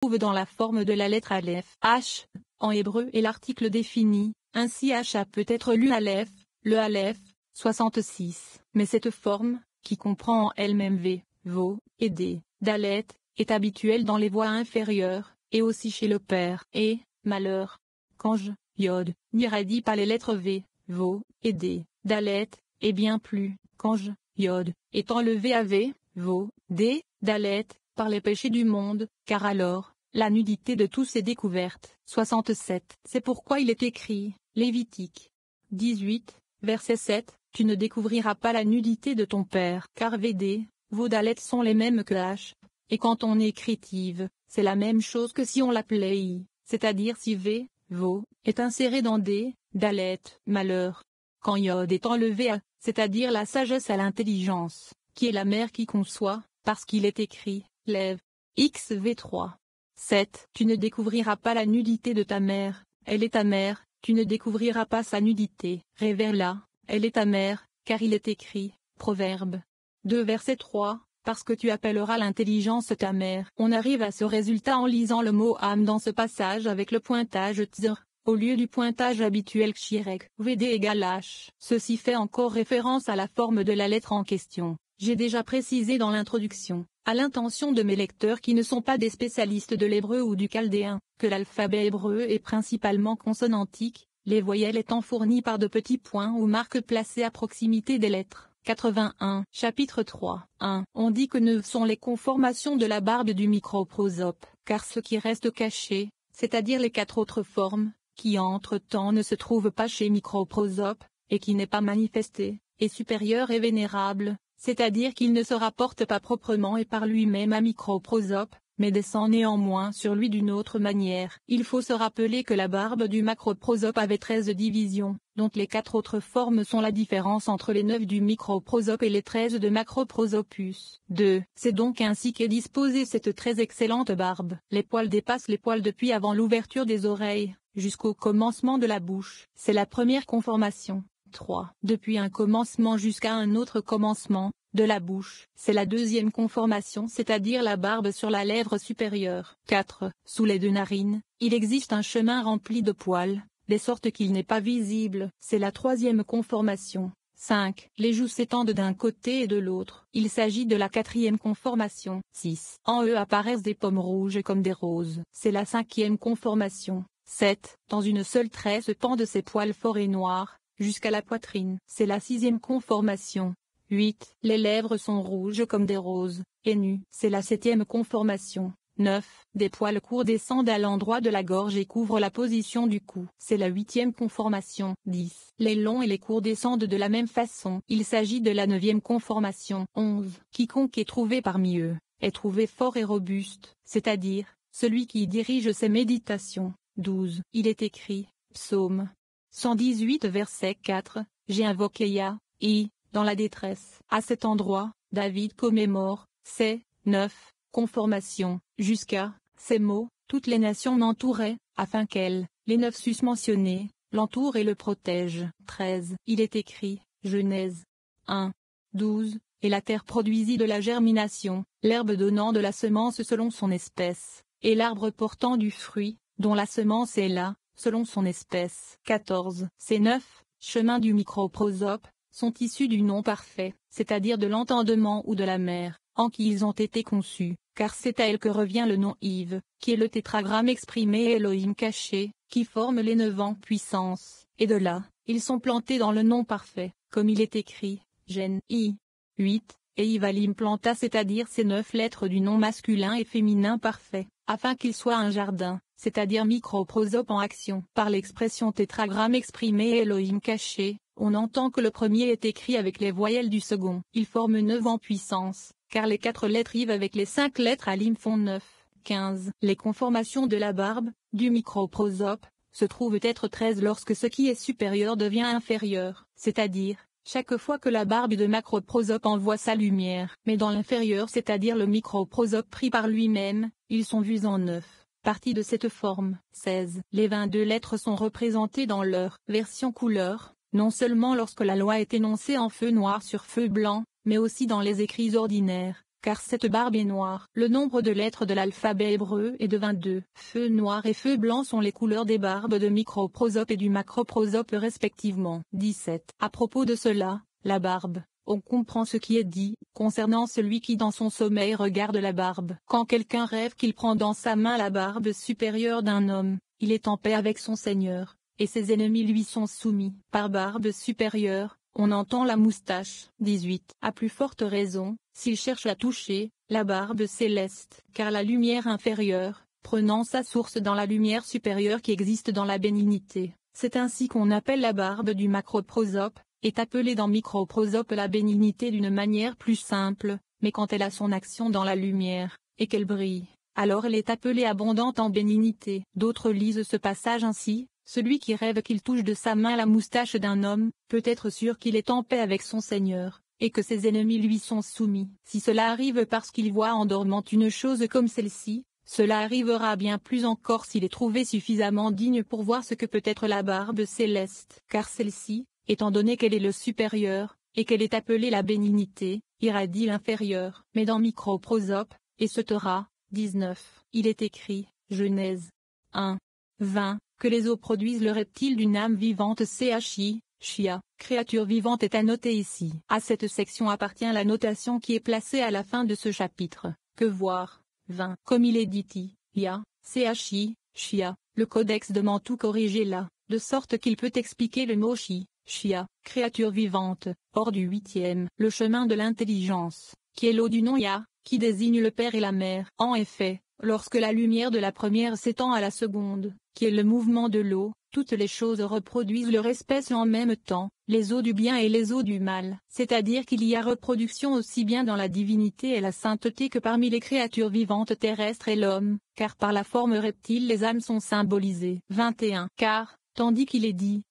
trouve dans la forme de la lettre Aleph, H, en hébreu et l'article défini, ainsi H peut être lu Aleph, le Aleph, 66. Mais cette forme, qui comprend en elle-même V, Vo, et D, Dalet, est habituelle dans les voix inférieures, et aussi chez le père, et, malheur. Kanj, Yod, n'irradie pas les lettres V, Vo, et D, Dalet, et bien plus, Kanj, Yod, est enlevé à V, Vo, D, Dalet, par les péchés du monde, car alors, la nudité de tous est découverte. 67. C'est pourquoi il est écrit, Lévitique 18, verset 7, tu ne découvriras pas la nudité de ton père, car VD, vos Dalet sont les mêmes que H, et quand on écrit Tiv, c'est la même chose que si on l'appelait I, c'est-à-dire si V, Vo, est inséré dans D, Dalet, malheur. Quand Yod est enlevé à, c'est-à-dire la sagesse à l'intelligence, qui est la mère qui conçoit, parce qu'il est écrit, lève. XV3. 7. Tu ne découvriras pas la nudité de ta mère, elle est ta mère, tu ne découvriras pas sa nudité. Révère-la, elle est ta mère, car il est écrit, Proverbe 2 verset 3, parce que tu appelleras l'intelligence ta mère. On arrive à ce résultat en lisant le mot âme dans ce passage avec le pointage tzr, au lieu du pointage habituel kshirek, vd égale h. Ceci fait encore référence à la forme de la lettre en question. J'ai déjà précisé dans l'introduction, à l'intention de mes lecteurs qui ne sont pas des spécialistes de l'hébreu ou du chaldéen, que l'alphabet hébreu est principalement consonantique, les voyelles étant fournies par de petits points ou marques placées à proximité des lettres. 81. Chapitre 3. 1. On dit que 9 sont les conformations de la barbe du microprosope, car ce qui reste caché, c'est-à-dire les 4 autres formes, qui entre-temps ne se trouvent pas chez microprosope, et qui n'est pas manifesté, est supérieur et vénérable, c'est-à-dire qu'il ne se rapporte pas proprement et par lui-même à microprosope, mais descend néanmoins sur lui d'une autre manière. Il faut se rappeler que la barbe du macroprosope avait 13 divisions, dont les 4 autres formes sont la différence entre les 9 du microprosope et les 13 de macroprosopus. 2. C'est donc ainsi qu'est disposée cette très excellente barbe. Les poils dépassent les poils depuis avant l'ouverture des oreilles, jusqu'au commencement de la bouche. C'est la première conformation. 3. Depuis un commencement jusqu'à un autre commencement, de la bouche, c'est la deuxième conformation, c'est-à-dire la barbe sur la lèvre supérieure. 4. Sous les 2 narines, il existe un chemin rempli de poils, de sorte qu'il n'est pas visible, c'est la troisième conformation. 5. Les joues s'étendent d'un côté et de l'autre, il s'agit de la 4e conformation. 6. En eux apparaissent des pommes rouges comme des roses, c'est la 5e conformation. 7. Dans une seule tresse pendent ces poils forts et noirs, jusqu'à la poitrine, c'est la 6e conformation. 8. Les lèvres sont rouges comme des roses, et nues, c'est la 7e conformation. 9. Des poils courts descendent à l'endroit de la gorge et couvrent la position du cou, c'est la 8e conformation. 10. Les longs et les courts descendent de la même façon, il s'agit de la 9e conformation. 11. Quiconque est trouvé parmi eux, est trouvé fort et robuste, c'est-à-dire, celui qui dirige ses méditations. 12. Il est écrit, Psaume 118 verset 4, j'ai invoqué Yah, dans la détresse. À cet endroit, David commémore, ces 9 conformations, jusqu'à ces mots, toutes les nations m'entouraient, afin qu'elles, les 9 susmentionnées, l'entourent et le protègent. 13. Il est écrit, Genèse 1, 12, et la terre produisit de la germination, l'herbe donnant de la semence selon son espèce, et l'arbre portant du fruit, dont la semence est là, selon son espèce. 14. Ces 9 chemins du microprosope sont issus du nom parfait, c'est-à-dire de l'entendement ou de la mère, en qui ils ont été conçus, car c'est à elle que revient le nom Yves, qui est le tétragramme exprimé et Elohim caché, qui forme les 9 ans puissance, et de là, ils sont plantés dans le nom parfait, comme il est écrit, Gen I. 8, et Ivalim planta, c'est-à-dire ces 9 lettres du nom masculin et féminin parfait, afin qu'il soit un jardin, c'est-à-dire microprosope en action. Par l'expression tétragramme exprimé et Elohim caché, on entend que le premier est écrit avec les voyelles du second. Il forme 9 en puissance, car les 4 lettres Yves avec les 5 lettres Alim font 9. 15. Les conformations de la barbe, du microprosope, se trouvent être 13 lorsque ce qui est supérieur devient inférieur, c'est-à-dire, chaque fois que la barbe de macroprosope envoie sa lumière. Mais dans l'inférieur, c'est-à-dire le microprosope pris par lui-même, ils sont vus en 9. Partie de cette forme. 16. Les 22 lettres sont représentées dans leur version couleur, non seulement lorsque la loi est énoncée en feu noir sur feu blanc, mais aussi dans les écrits ordinaires, car cette barbe est noire. Le nombre de lettres de l'alphabet hébreu est de 22. Feu noir et feu blanc sont les couleurs des barbes de microprosope et du macroprosope respectivement. 17. À propos de cela, la barbe, on comprend ce qui est dit, concernant celui qui dans son sommeil regarde la barbe. Quand quelqu'un rêve qu'il prend dans sa main la barbe supérieure d'un homme, il est en paix avec son Seigneur, et ses ennemis lui sont soumis. Par barbe supérieure, on entend la moustache. 18. À plus forte raison, s'il cherche à toucher la barbe céleste, car la lumière inférieure, prenant sa source dans la lumière supérieure qui existe dans la bénignité, c'est ainsi qu'on appelle la barbe du macroprosope, est appelée dans microprosope la bénignité d'une manière plus simple, mais quand elle a son action dans la lumière, et qu'elle brille, alors elle est appelée abondante en bénignité. D'autres lisent ce passage ainsi: celui qui rêve qu'il touche de sa main la moustache d'un homme, peut être sûr qu'il est en paix avec son Seigneur, et que ses ennemis lui sont soumis. Si cela arrive parce qu'il voit en dormant une chose comme celle-ci, cela arrivera bien plus encore s'il est trouvé suffisamment digne pour voir ce que peut être la barbe céleste. Car celle-ci, étant donné qu'elle est le supérieur, et qu'elle est appelée la bénignité, irradie l'inférieur. Mais dans microprosope, et ce Torah, 19, il est écrit, Genèse 1, 20, que les eaux produisent le reptile d'une âme vivante chi, Chia, créature vivante est annotée ici. À cette section appartient la notation qui est placée à la fin de ce chapitre, que voir, 20. Comme il est dit Ia, chi, Chia, le codex demande tout corriger là, de sorte qu'il peut expliquer le mot Chia, créature vivante, hors du 8e. Le chemin de l'intelligence, qui est l'eau du nom Ya, qui désigne le père et la mère. En effet, lorsque la lumière de la première s'étend à la seconde, qui est le mouvement de l'eau, toutes les choses reproduisent leur espèce en même temps, les eaux du bien et les eaux du mal. C'est-à-dire qu'il y a reproduction aussi bien dans la divinité et la sainteté que parmi les créatures vivantes terrestres et l'homme, car par la forme reptile les âmes sont symbolisées. 21. Car, tandis qu'il est dit,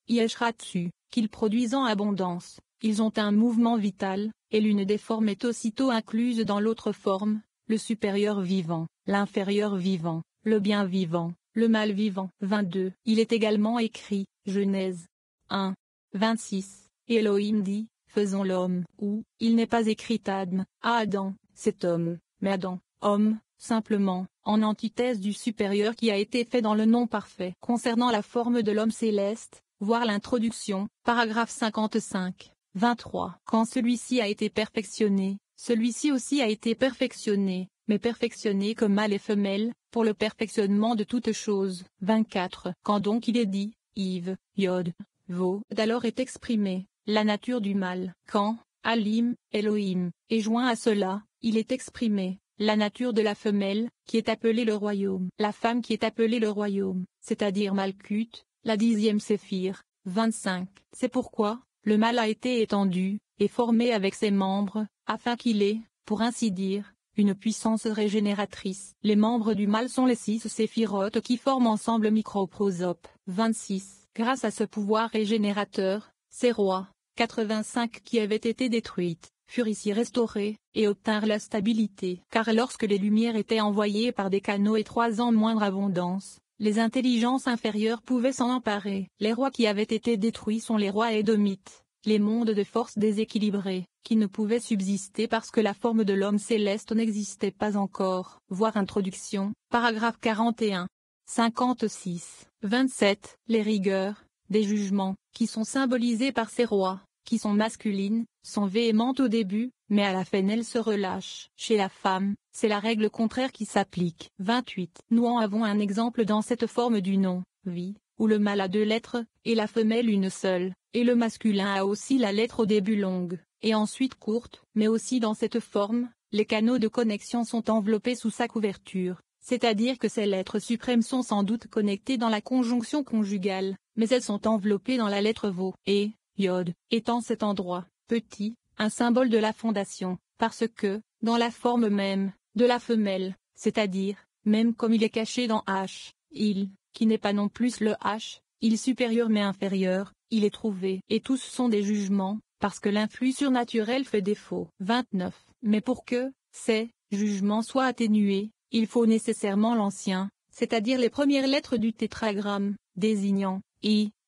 Yeshratsu, qu'ils produisent en abondance, ils ont un mouvement vital, et l'une des formes est aussitôt incluse dans l'autre forme, le supérieur vivant, l'inférieur vivant, le bien vivant, le mal vivant. 22. Il est également écrit, Genèse 1, 26, et Elohim dit, faisons l'homme, ou, il n'est pas écrit Adam, à Adam, cet homme, mais Adam, homme, simplement, en antithèse du supérieur qui a été fait dans le nom parfait. Concernant la forme de l'homme céleste, voir l'introduction, paragraphe 55, 23. Quand celui-ci a été perfectionné, celui-ci aussi a été perfectionné, mais perfectionné comme mâle et femelle, pour le perfectionnement de toutes choses. 24. Quand donc il est dit, Yves, Yod, Vod, alors est exprimée la nature du mal. Quand, Alim, Elohim, est joint à cela, il est exprimé la nature de la femelle, qui est appelée le royaume. La femme qui est appelée le royaume, c'est-à-dire Malkut, la 10e séphir. 25. C'est pourquoi, le mal a été étendu, et formé avec ses membres, afin qu'il ait, pour ainsi dire, une puissance régénératrice. Les membres du mal sont les 6 séphirotes qui forment ensemble microprosope. 26. Grâce à ce pouvoir régénérateur, ces rois, 85 qui avaient été détruites, furent ici restaurés, et obtinrent la stabilité. Car lorsque les lumières étaient envoyées par des canaux étroits en moindre abondance, les intelligences inférieures pouvaient s'en emparer. Les rois qui avaient été détruits sont les rois édomites, les mondes de force déséquilibrés, qui ne pouvaient subsister parce que la forme de l'homme céleste n'existait pas encore. Voir introduction, paragraphe 41. 56. 27. Les rigueurs, des jugements, qui sont symbolisés par ces rois, qui sont masculines, sont véhémentes au début, mais à la fin elles se relâchent. Chez la femme, c'est la règle contraire qui s'applique. 28. Nous en avons un exemple dans cette forme du nom, vie, où le mâle a 2 lettres, et la femelle une seule, et le masculin a aussi la lettre au début longue, et ensuite courte. Mais aussi dans cette forme, les canaux de connexion sont enveloppés sous sa couverture, c'est-à-dire que ces lettres suprêmes sont sans doute connectées dans la conjonction conjugale, mais elles sont enveloppées dans la lettre Vo, et Yod, étant cet endroit, petit, un symbole de la fondation, parce que, dans la forme même, de la femelle, c'est-à-dire, même comme il est caché dans H, il, qui n'est pas non plus le H, il supérieur mais inférieur, il est trouvé. Et tous sont des jugements, parce que l'influx surnaturel fait défaut. 29. Mais pour que, ces jugements soient atténués, il faut nécessairement l'ancien, c'est-à-dire les premières lettres du tétragramme, désignant,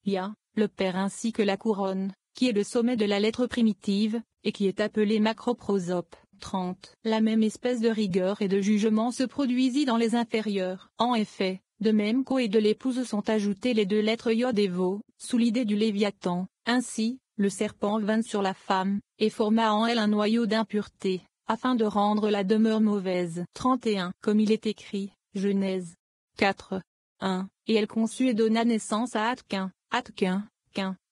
Ya, le père ainsi que la couronne, qui est le sommet de la lettre primitive, et qui est appelée macroprosope. 30. La même espèce de rigueur et de jugement se produisit dans les inférieurs. En effet, de même qu'au et de l'épouse sont ajoutées les deux lettres Yod et Vo, sous l'idée du Léviathan. Ainsi, le serpent vint sur la femme, et forma en elle un noyau d'impureté, afin de rendre la demeure mauvaise. 31. Comme il est écrit, Genèse 4. 1. Et elle conçut et donna naissance à Atquin. Atquin,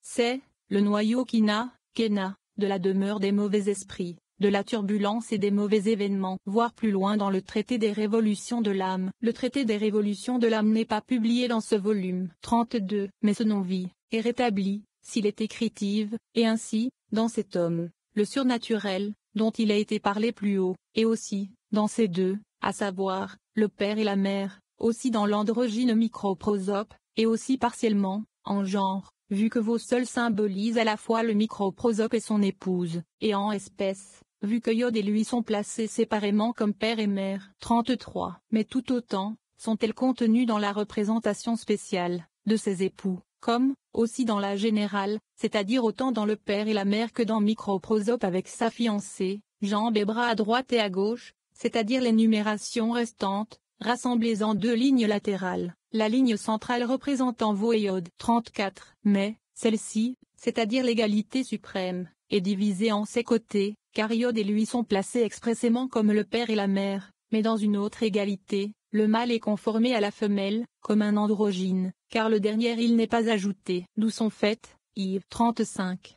c'est le noyau Kina, Kéna, de la demeure des mauvais esprits, de la turbulence et des mauvais événements. Voir plus loin dans le traité des révolutions de l'âme. Le traité des révolutions de l'âme n'est pas publié dans ce volume. 32. Mais ce nom vit, et rétabli, s'il est écritive, et ainsi, dans cet homme, le surnaturel, dont il a été parlé plus haut, et aussi, dans ces deux, à savoir, le père et la mère, aussi dans l'androgyne microprosope, et aussi partiellement, en genre, vu que vos seuls symbolisent à la fois le microprosope et son épouse, et en espèce, vu que Yod et lui sont placés séparément comme père et mère. 33. Mais tout autant, sont-elles contenues dans la représentation spéciale, de ses époux, comme, aussi dans la générale, c'est-à-dire autant dans le père et la mère que dans microprosope avec sa fiancée, jambes et bras à droite et à gauche, c'est-à-dire les numérations restantes, rassemblées en deux lignes latérales, la ligne centrale représentant Vo et Yod. 34. Mais, celle-ci, c'est-à-dire l'égalité suprême, est divisée en ses côtés, car Yod et lui sont placés expressément comme le père et la mère, mais dans une autre égalité, le mâle est conformé à la femelle, comme un androgyne, car le dernier il n'est pas ajouté. D'où sont faites, Yves 35,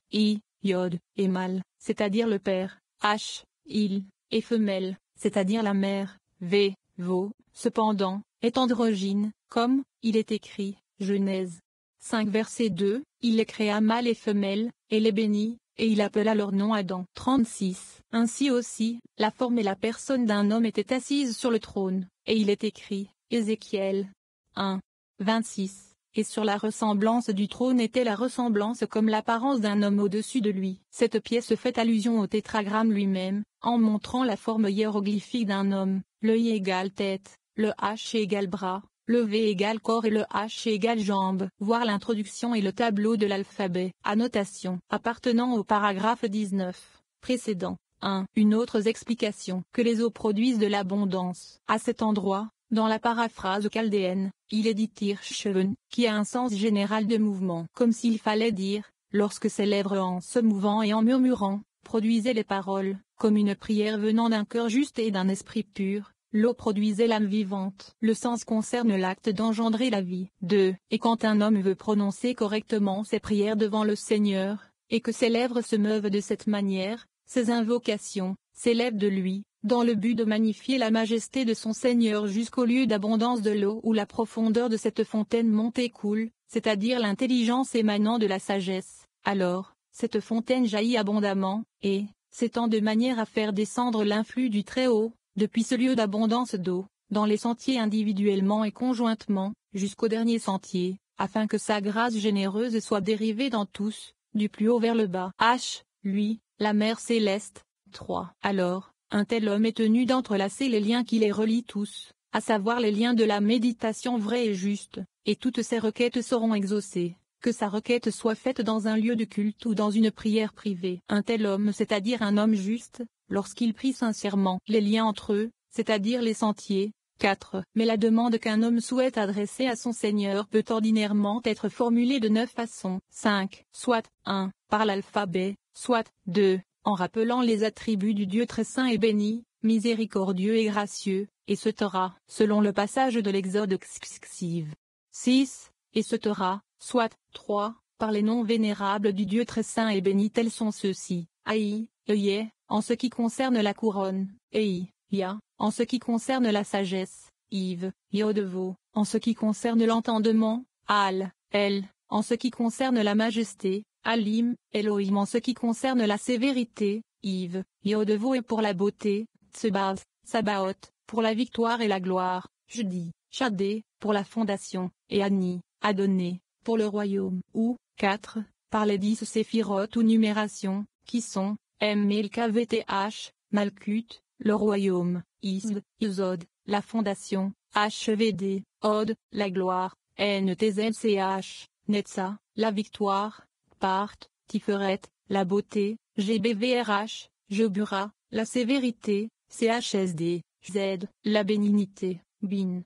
Yod, et mâle, c'est-à-dire le père, H, il, et femelle, c'est-à-dire la mère, V, Vo, cependant, est androgyne, comme, il est écrit, Genèse 5 verset 2, il les créa mâle et femelle, et les bénit, et il appela leur nom Adam. 36. Ainsi aussi, la forme et la personne d'un homme étaient assises sur le trône, et il est écrit, Ézéchiel 1. 26. Et sur la ressemblance du trône était la ressemblance comme l'apparence d'un homme au-dessus de lui. Cette pièce fait allusion au tétragramme lui-même, en montrant la forme hiéroglyphique d'un homme, le I égale tête, le H égale bras, le V égale corps et le H égale jambes. Voir l'introduction et le tableau de l'alphabet. Annotation appartenant au paragraphe 19, précédent. 1. Une autre explication que les eaux produisent de l'abondance. À cet endroit, dans la paraphrase chaldéenne, il est dit Tirshven, qui a un sens général de mouvement. Comme s'il fallait dire, lorsque ses lèvres en se mouvant et en murmurant, produisaient les paroles, comme une prière venant d'un cœur juste et d'un esprit pur, l'eau produisait l'âme vivante. Le sens concerne l'acte d'engendrer la vie. 2. Et quand un homme veut prononcer correctement ses prières devant le Seigneur, et que ses lèvres se meuvent de cette manière, ses invocations s'élèvent de lui, dans le but de magnifier la majesté de son Seigneur jusqu'au lieu d'abondance de l'eau où la profondeur de cette fontaine monte et coule, c'est-à-dire l'intelligence émanant de la sagesse. Alors, cette fontaine jaillit abondamment, et, s'étend de manière à faire descendre l'influx du Très-Haut, depuis ce lieu d'abondance d'eau, dans les sentiers individuellement et conjointement, jusqu'au dernier sentier, afin que sa grâce généreuse soit dérivée dans tous, du plus haut vers le bas. H, lui, la mère céleste. 3. Alors, un tel homme est tenu d'entrelacer les liens qui les relient tous, à savoir les liens de la méditation vraie et juste, et toutes ses requêtes seront exaucées, que sa requête soit faite dans un lieu de culte ou dans une prière privée. Un tel homme, c'est-à-dire un homme juste, lorsqu'il prie sincèrement, les liens entre eux, c'est-à-dire les sentiers. 4. Mais la demande qu'un homme souhaite adresser à son Seigneur peut ordinairement être formulée de 9 façons. 5. Soit 1. Par l'alphabet, soit 2. En rappelant les attributs du Dieu très saint et béni, miséricordieux et gracieux, et ce Torah, selon le passage de l'Exode Xiv. 6. Et ce Torah, soit 3. Par les noms vénérables du Dieu très saint et béni tels sont ceux-ci, Aï, Yé, en ce qui concerne la couronne, Ei, Ya, en ce qui concerne la sagesse, Yves, Yodevo, en ce qui concerne l'entendement, Al, El, en ce qui concerne la majesté, Alim, Elohim en ce qui concerne la sévérité, Yves, Yodevo et pour la beauté, Tsebath, Sabaoth, pour la victoire et la gloire, Judi, Shadé, pour la fondation, et Ani, Adonné, pour le royaume, ou, 4, par les 10 séphirotes ou numérations, qui sont, MLKVTH, Malkut, le royaume, Isd, Isod, la fondation, HVD, Od, la gloire, NTZCH, Netza, la victoire, Part, Tiferet, la beauté, GBVRH, Jebura, La sévérité, CHSD, Z, la bénignité, BIN.